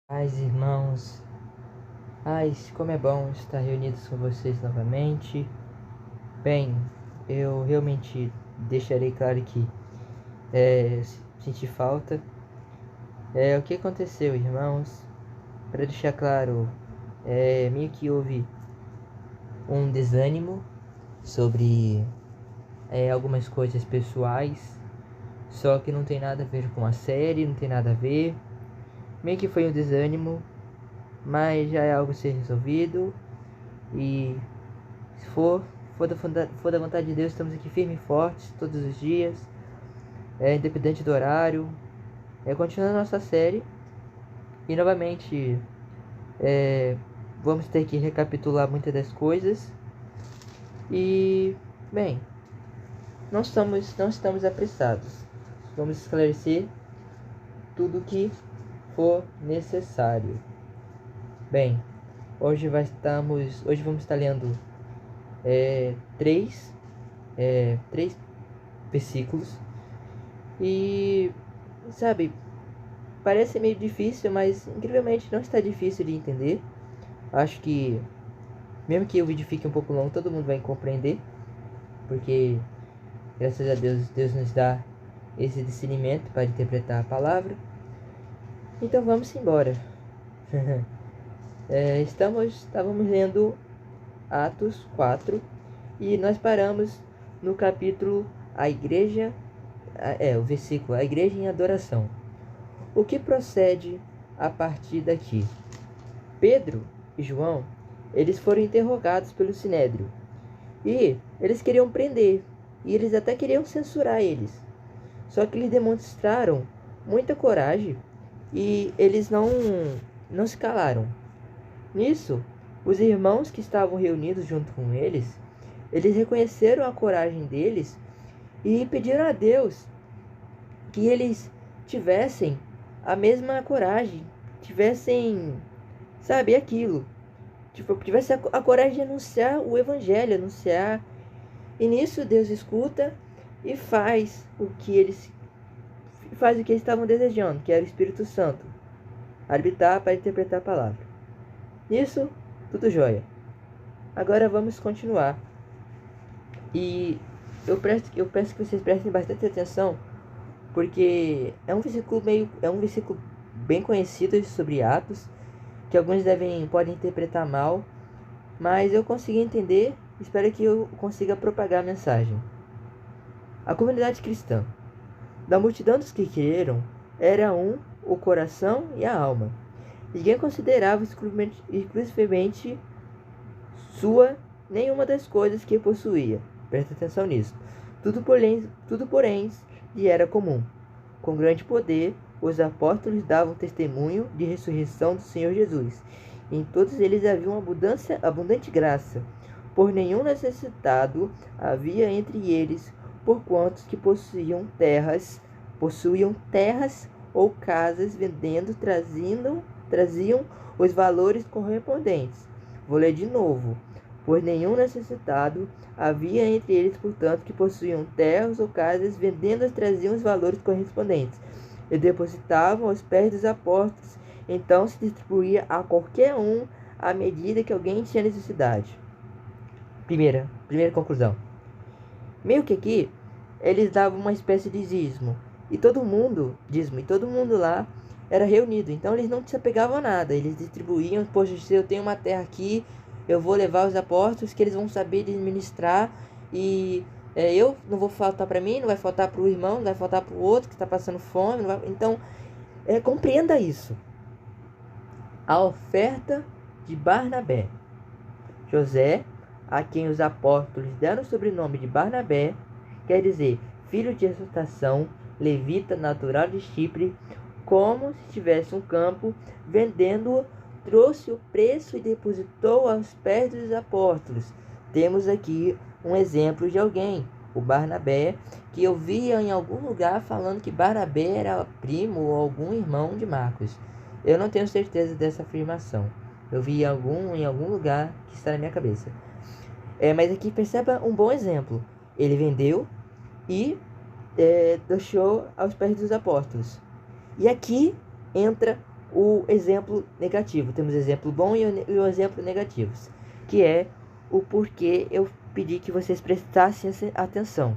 Paz, irmãos, como é bom estar reunidos com vocês novamente. Bem, eu realmente deixarei claro que senti falta. O que aconteceu, irmãos? Para deixar claro, meio que houve um desânimo sobre algumas coisas pessoais, só que não tem nada a ver com a série, não tem nada a ver. Meio que foi um desânimo, mas já é algo a ser resolvido. E se for da vontade de Deus, estamos aqui firmes e fortes todos os dias, independente do horário, continuando a nossa série. E novamente, vamos ter que recapitular muitas das coisas. E, bem, não estamos apressados. Vamos esclarecer tudo o que for necessário. Bem, hoje vamos estar lendo três versículos. E, sabe, parece meio difícil, mas incrivelmente não está difícil de entender. Acho que, mesmo que o vídeo fique um pouco longo, todo mundo vai compreender, porque graças a Deus, Deus nos dá esse discernimento para interpretar a palavra. Então vamos embora. Estávamos lendo Atos 4 e nós paramos no capítulo o versículo A Igreja em Adoração. O que procede a partir daqui? Pedro e João, eles foram interrogados pelo Sinédrio e eles queriam prender e eles até queriam censurar eles. Só que eles demonstraram muita coragem e eles não se calaram. Nisso, os irmãos que estavam reunidos junto com eles reconheceram a coragem deles e pediram a Deus que eles tivessem a mesma coragem, tivessem, sabe, aquilo. Tipo, tivesse a coragem de anunciar o evangelho, anunciar. E nisso Deus escuta e faz o que eles estavam desejando, que era o Espírito Santo habitar para interpretar a palavra. Nisso, tudo jóia. Agora vamos continuar. E eu peço que vocês prestem bastante atenção, porque é um versículo bem conhecido sobre Atos, que alguns podem interpretar mal, mas eu consegui entender. Espero que eu consiga propagar a mensagem. A comunidade cristã, da multidão dos que creram, era o coração e a alma. Ninguém considerava exclusivamente sua nenhuma das coisas que possuía. Presta atenção nisso. Tudo porém lhe era comum. Com grande poder, os apóstolos davam testemunho de ressurreição do Senhor Jesus. Em todos eles havia uma abundante graça. Por nenhum necessitado havia entre eles, porquanto que possuíam terras ou casas, vendendo, traziam os valores correspondentes. Vou ler de novo. Por nenhum necessitado havia entre eles, portanto, que possuíam terras ou casas, vendendo, traziam os valores correspondentes e depositavam aos pés dos apóstolos. Então se distribuía a qualquer um à medida que alguém tinha necessidade. Primeira conclusão. Meio que aqui eles davam uma espécie de dízimo e todo mundo lá era reunido. Então eles não se apegavam a nada, eles distribuíam. Poxa, se eu tenho uma terra aqui, eu vou levar os apóstolos, que eles vão saber administrar, e eu não vou faltar para mim, não vai faltar para o irmão, não vai faltar para o outro que está passando fome. Então, compreenda isso. A oferta de Barnabé. José, a quem os apóstolos deram o sobrenome de Barnabé, quer dizer filho de exortação, levita natural de Chipre, como se tivesse um campo, vendendo-o, trouxe o preço e depositou aos pés dos apóstolos. Temos aqui um exemplo de alguém, o Barnabé, que eu via em algum lugar falando que Barnabé era primo ou algum irmão de Marcos. Eu não tenho certeza dessa afirmação. Eu vi em algum lugar que está na minha cabeça. Mas aqui perceba um bom exemplo. Ele vendeu e deixou aos pés dos apóstolos. E aqui entra o exemplo negativo. Temos o exemplo bom e o exemplo negativo, que é o porquê eu pedi que vocês prestassem atenção.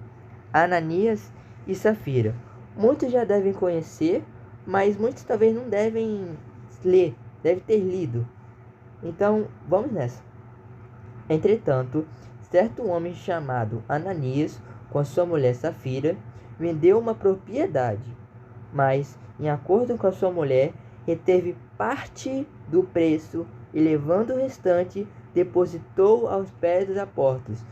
Ananias e Safira. Muitos já devem conhecer, mas muitos talvez não devem ler, devem ter lido. Então, vamos nessa. Entretanto, certo homem chamado Ananias, com a sua mulher Safira, vendeu uma propriedade, mas, em acordo com a sua mulher, reteve parte do preço e, levando o restante, depositou aos pés dos apóstolos.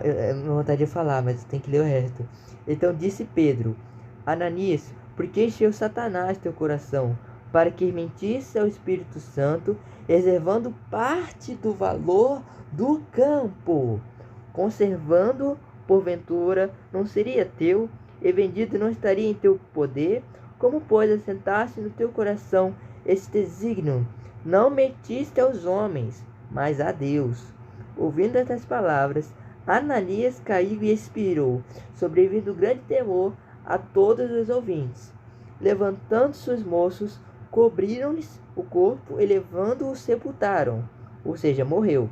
Eu vontade de falar, mas tem que ler o resto. Então disse Pedro: Ananias, por que encheu Satanás teu coração, para que mentisse ao Espírito Santo, reservando parte do valor do campo? Conservando, porventura, não seria teu, e vendido não estaria em teu poder? Como, pois, assentaste no teu coração este desígnio? Não mentiste aos homens, mas a Deus. Ouvindo estas palavras, Ananias caiu e expirou, sobrevindo grande temor a todos os ouvintes. Levantando-se os moços, cobriram-lhes o corpo e, levando-o, sepultaram, ou seja, morreu.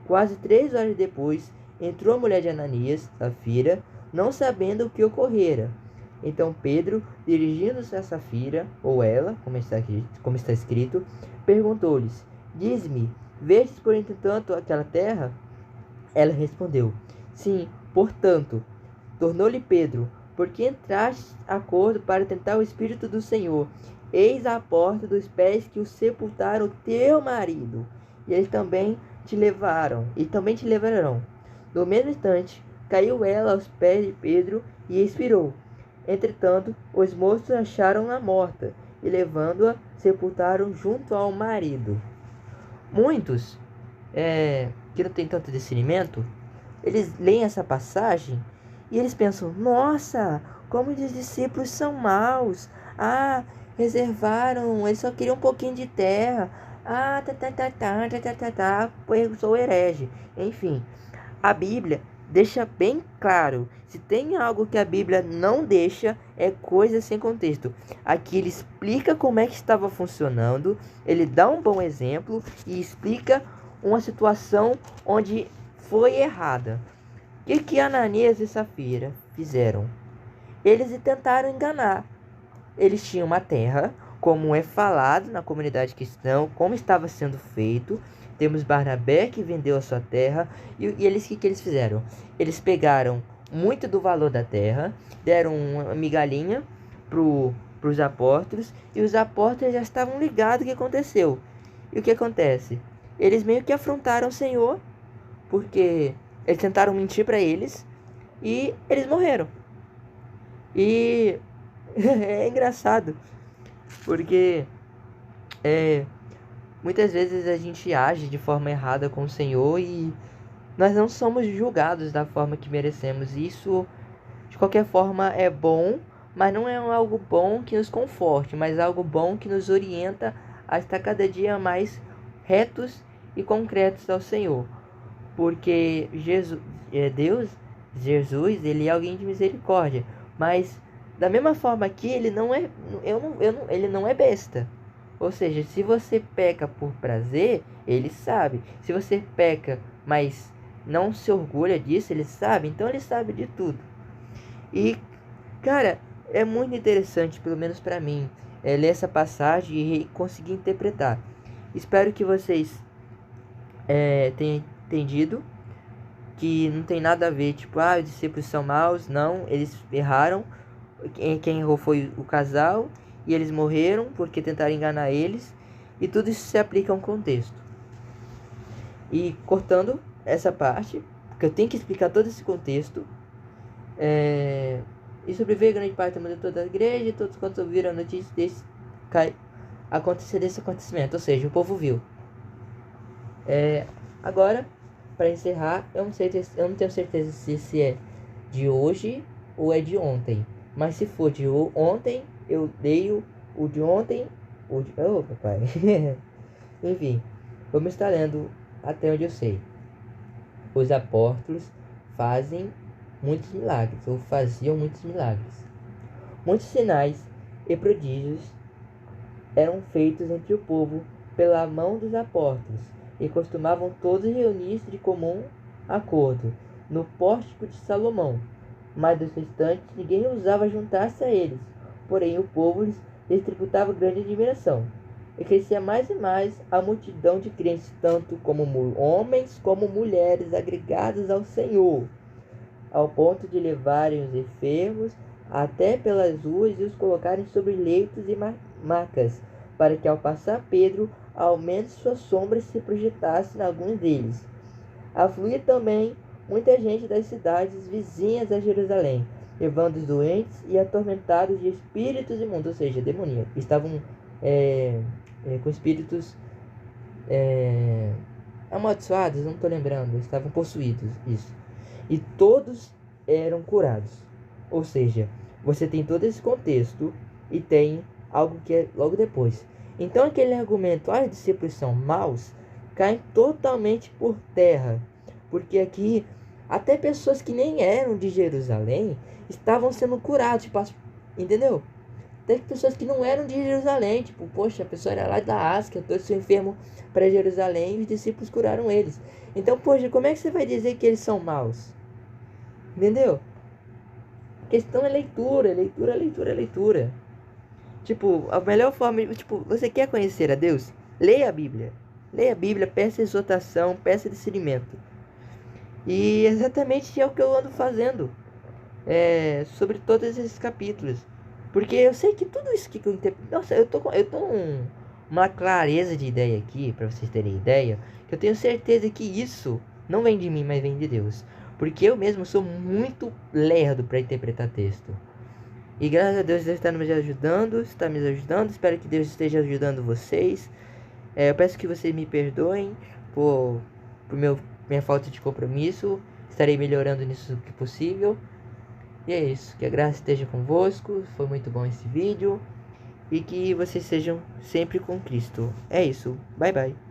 Quase 3 horas depois, entrou a mulher de Ananias, Safira, não sabendo o que ocorrera. Então Pedro, dirigindo-se a Safira, ou ela, como está escrito, perguntou-lhes: Diz-me, vestes por entretanto aquela terra? Ela respondeu: Sim, portanto. Tornou-lhe Pedro: Por que entraste acordo para tentar o Espírito do Senhor? Eis a porta dos pés que o sepultaram teu marido, e eles também te levarão. No mesmo instante, caiu ela aos pés de Pedro e expirou. Entretanto, os moços acharam-na morta, e levando-a, sepultaram junto ao marido. Muitos que não tem tanto discernimento, eles leem essa passagem e eles pensam: nossa, como os discípulos são maus. Ah, reservaram, eles só queriam um pouquinho de terra. Ah, pois eu sou herege. Enfim, a Bíblia deixa bem claro. Se tem algo que a Bíblia não deixa, é coisa sem contexto. Aqui ele explica como é que estava funcionando, ele dá um bom exemplo e explica uma situação onde foi errada. O que Ananias e Safira fizeram? Eles tentaram enganar. Eles tinham uma terra, como é falado na comunidade cristã, como estava sendo feito. Temos Barnabé que vendeu a sua terra. E eles, que eles fizeram? Eles pegaram muito do valor da terra, deram uma migalhinha para os apóstolos. E os apóstolos já estavam ligados o que aconteceu. E o que acontece? Eles meio que afrontaram o Senhor, porque eles tentaram mentir para eles e eles morreram. E é engraçado, porque muitas vezes a gente age de forma errada com o Senhor e nós não somos julgados da forma que merecemos. Isso, de qualquer forma, é bom, mas não é algo bom que nos conforte, mas algo bom que nos orienta a estar cada dia mais retos e concretos ao Senhor. Porque Jesus, ele é alguém de misericórdia, mas da mesma forma que ele não é, ele não é besta. Ou seja, se você peca por prazer, ele sabe. Se você peca, mas não se orgulha disso, ele sabe. Então ele sabe de tudo. E, cara, é muito interessante, pelo menos para mim, ler essa passagem e conseguir interpretar. Espero que vocês tenham entendido que não tem nada a ver, tipo, os discípulos são maus. Não, eles erraram. Quem errou foi o casal e eles morreram porque tentaram enganar eles. E tudo isso se aplica a um contexto. E cortando essa parte, porque eu tenho que explicar todo esse contexto. E sobreveio grande parte de toda a igreja, e todos quantos ouviram a notícia desse acontecimento. Ou seja, o povo viu. Agora, para encerrar, eu não tenho certeza se é de hoje ou é de ontem. Mas se for de ontem, eu leio o de ontem. Oh, papai. Enfim, vamos estar lendo até onde eu sei. Os apóstolos fazem muitos milagres, ou faziam muitos milagres. Muitos sinais e prodígios eram feitos entre o povo pela mão dos apóstolos, e costumavam todos reunir-se de comum acordo no pórtico de Salomão. Mas dos restantes ninguém ousava juntar-se a eles, porém o povo lhes tributava grande admiração. E crescia mais e mais a multidão de crentes, tanto como homens como mulheres agregados ao Senhor, ao ponto de levarem os enfermos até pelas ruas e os colocarem sobre leitos e macas, para que ao passar Pedro, ao menos sua sombra se projetasse em alguns deles. Afluía também muita gente das cidades vizinhas a Jerusalém, levando os doentes e atormentados de espíritos imundos, ou seja, demoníacos. Estavam com espíritos amaldiçoados, não estou lembrando, estavam possuídos, isso. E todos eram curados. Ou seja, você tem todo esse contexto e tem algo que é logo depois. Então aquele argumento, os discípulos são maus, cai totalmente por terra. Porque aqui, até pessoas que nem eram de Jerusalém estavam sendo curadas, tipo, entendeu? Até pessoas que não eram de Jerusalém, tipo, poxa, a pessoa era lá da Ásia, trouxe o enfermo para Jerusalém e os discípulos curaram eles. Então, poxa, como é que você vai dizer que eles são maus? Entendeu? A questão é leitura, leitura, leitura, leitura. Tipo, a melhor forma, tipo, você quer conhecer a Deus? Leia a Bíblia. Leia a Bíblia, peça exortação, peça discernimento. E exatamente é o que eu ando fazendo sobre todos esses capítulos. Porque eu sei que tudo isso que eu interpreto... Nossa, eu tô uma clareza de ideia aqui, para vocês terem ideia, que eu tenho certeza que isso não vem de mim, mas vem de Deus. Porque eu mesmo sou muito lerdo para interpretar texto. E graças a Deus, Deus está me ajudando, está me ajudando. Espero que Deus esteja ajudando vocês. Eu peço que vocês me perdoem por minha falta de compromisso. Estarei melhorando nisso que possível. E é isso. Que a graça esteja convosco. Foi muito bom esse vídeo. E que vocês sejam sempre com Cristo. É isso. Bye, bye.